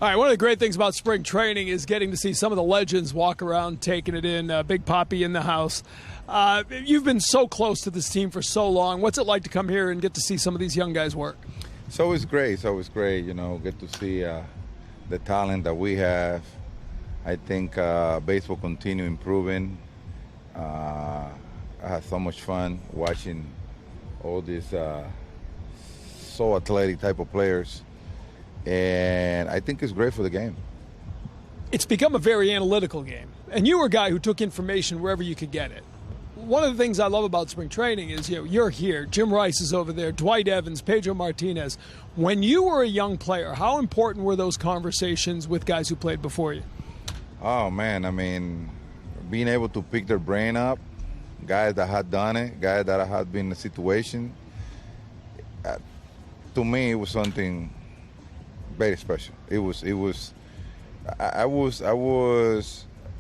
All right, one of the great things about spring training is getting to see some of the legends walk around taking it in. Big Papi in the house. You've been so close to this team for so long. What's it like to come here and get to see some of these young guys work? It's always great. It's always great, get to see the talent that we have. I think baseball continue improving. I had so much fun watching all these so athletic type of players. And I think it's great for the game. It's become a very analytical game. And you were a guy who took information wherever you could get it. One of the things I love about spring training is, you're here. Jim Rice is over there, Dwight Evans, Pedro Martinez. When you were a young player, how important were those conversations with guys who played before you? Oh, man, being able to pick their brain up, guys that had done it, guys that had been in the situation, to me, it was something very special. I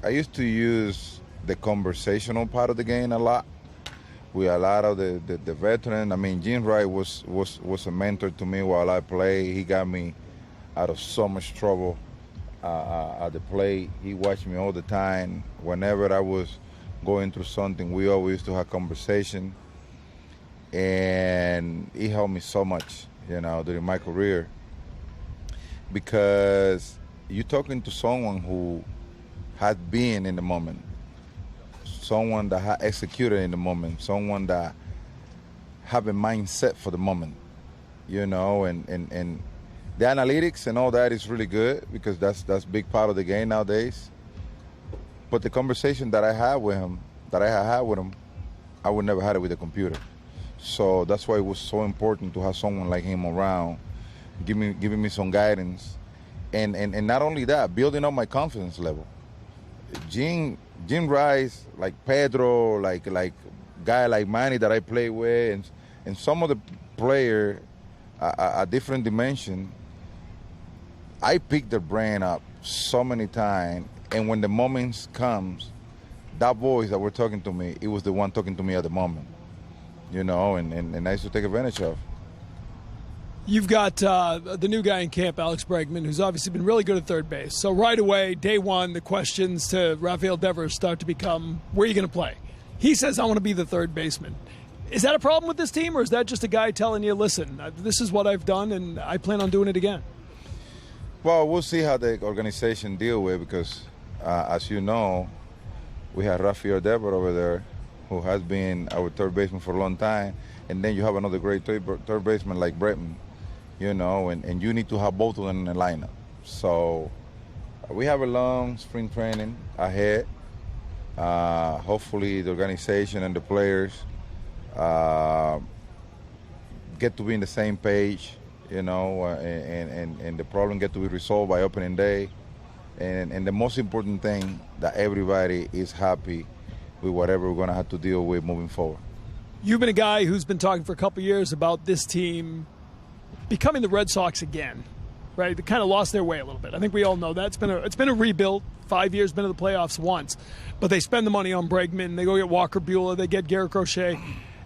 used to use the conversational part of the game a lot with a lot of the veterans. Jim Wright was a mentor to me while I played. He got me out of so much trouble at the plate. He watched me all the time. Whenever I was going through something, we always used to have conversation. And he helped me so much, during my career. Because you're talking to someone who had been in the moment, someone that had executed in the moment, someone that have a mindset for the moment, and the analytics and all that is really good because that's a big part of the game nowadays. But the conversation that I had with him, I would never have it with a computer. So that's why it was so important to have someone like him around, giving me some guidance, and not only that, building up my confidence level. Jim Rice, like Pedro, like guy like Manny that I play with, and some of the player a different dimension. I pick their brain up so many times, and when the moments comes, that voice that were talking to me, it was the one talking to me at the moment, and I used to take advantage of. You've got the new guy in camp, Alex Bregman, who's obviously been really good at third base. So right away, day one, the questions to Rafael Devers start to become, where are you going to play? He says, I want to be the third baseman. Is that a problem with this team, or is that just a guy telling you, listen, this is what I've done, and I plan on doing it again? Well, we'll see how the organization deal with it because, as you know, we have Rafael Devers over there, who has been our third baseman for a long time, and then you have another great third baseman like Bregman. And you need to have both of them in the lineup. So we have a long spring training ahead. Hopefully the organization and the players get to be in the same page, and the problem get to be resolved by opening day. And the most important thing, that everybody is happy with whatever we're going to have to deal with moving forward. You've been a guy who's been talking for a couple of years about this team becoming the Red Sox again, right? They kind of lost their way a little bit. I think we all know that. It's been a rebuild. 5 years, been to the playoffs once. But they spend the money on Bregman. They go get Walker Buehler. They get Garrett Crochet.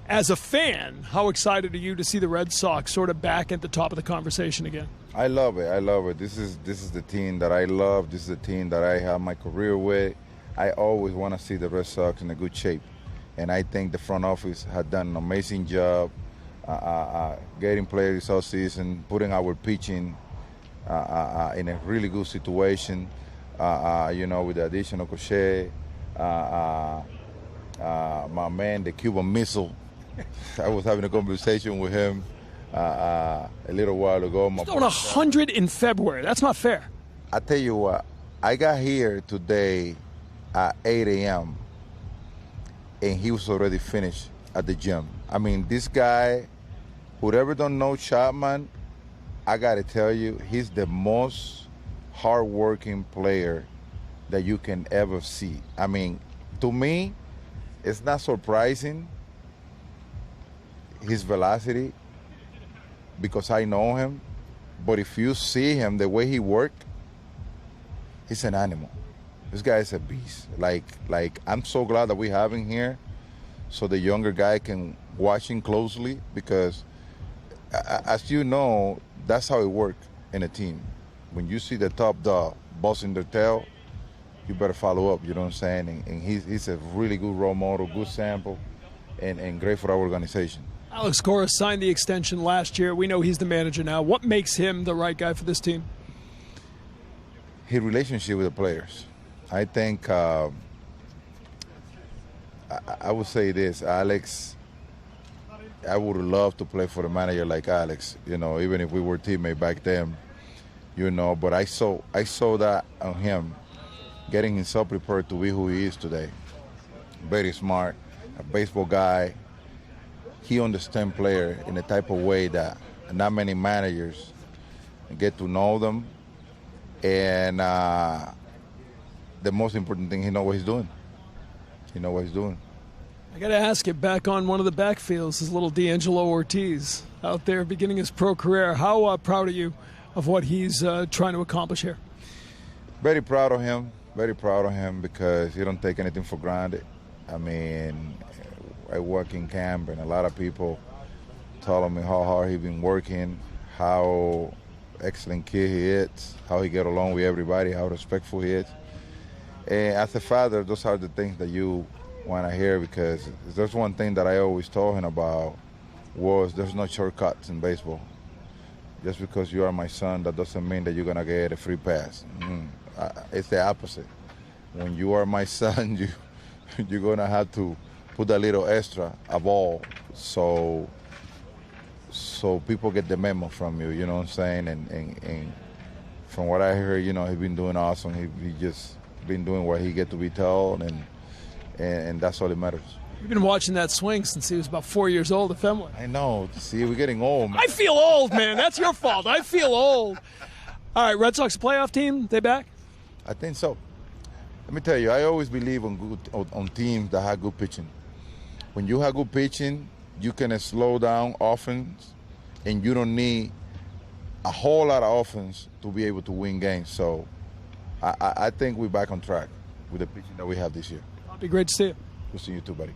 As a fan, how excited are you to see the Red Sox sort of back at the top of the conversation again? I love it. This is the team that I love. This is the team that I have my career with. I always want to see the Red Sox in a good shape. And I think the front office had done an amazing job getting players all season, putting our pitching in a really good situation, with the addition of Crochet, my man, the Cuban Missile. I was having a conversation with him a little while ago. He's doing 100 in February. That's not fair. I tell you what, I got here today at 8 a.m., and he was already finished at the gym. This guy, whoever don't know Chapman, I got to tell you, he's the most hardworking player that you can ever see. To me, it's not surprising, his velocity, because I know him. But if you see him, the way he works, he's an animal. This guy is a beast. Like I'm so glad that we have him here so the younger guy can watch him closely because, as you know, that's how it works in a team. when you see the top dog busting their tail, you better follow up, you know what I'm saying? And he's a really good role model, good sample, and great for our organization. Alex Cora signed the extension last year. We know he's the manager now. What makes him the right guy for this team? His relationship with the players. I think I would say this, Alex, I would love to play for a manager like Alex, you know, even if we were teammates back then, you know, but I saw that on him, getting himself prepared to be who he is today. Very smart, a baseball guy. He understands players in a type of way that not many managers get to know them. And the most important thing, he knows what he's doing. He knows what he's doing. I got to ask you, back on one of the backfields is little D'Angelo Ortiz out there beginning his pro career. How proud are you of what he's trying to accomplish here? Very proud of him. Very proud of him because he don't take anything for granted. I mean, I work in camp and a lot of people telling me how hard he's been working, how excellent kid he is, how he get along with everybody, how respectful he is. And as a father, those are the things that you want to hear, because there's one thing that I always told him about was there's no shortcuts in baseball. Just because you are my son, that doesn't mean that you're going to get a free pass. It's the opposite. When you are my son, you're going to have to put a little extra, a ball, so people get the memo from you, you know what I'm saying? And from what I heard, you know, he's been doing awesome. He just been doing what he get to be told, and that's all that matters. You've been watching that swing since he was about 4 years old at Fenway. I know. See, we're getting old, man. I feel old, man. That's your fault. I feel old. All right, Red Sox playoff team, they back? I think so. Let me tell you, I always believe on teams that have good pitching. When you have good pitching, you can slow down offense, and you don't need a whole lot of offense to be able to win games. So I think we're back on track with the pitching that we have this year. It'll be great to see you. We'll see you too, buddy.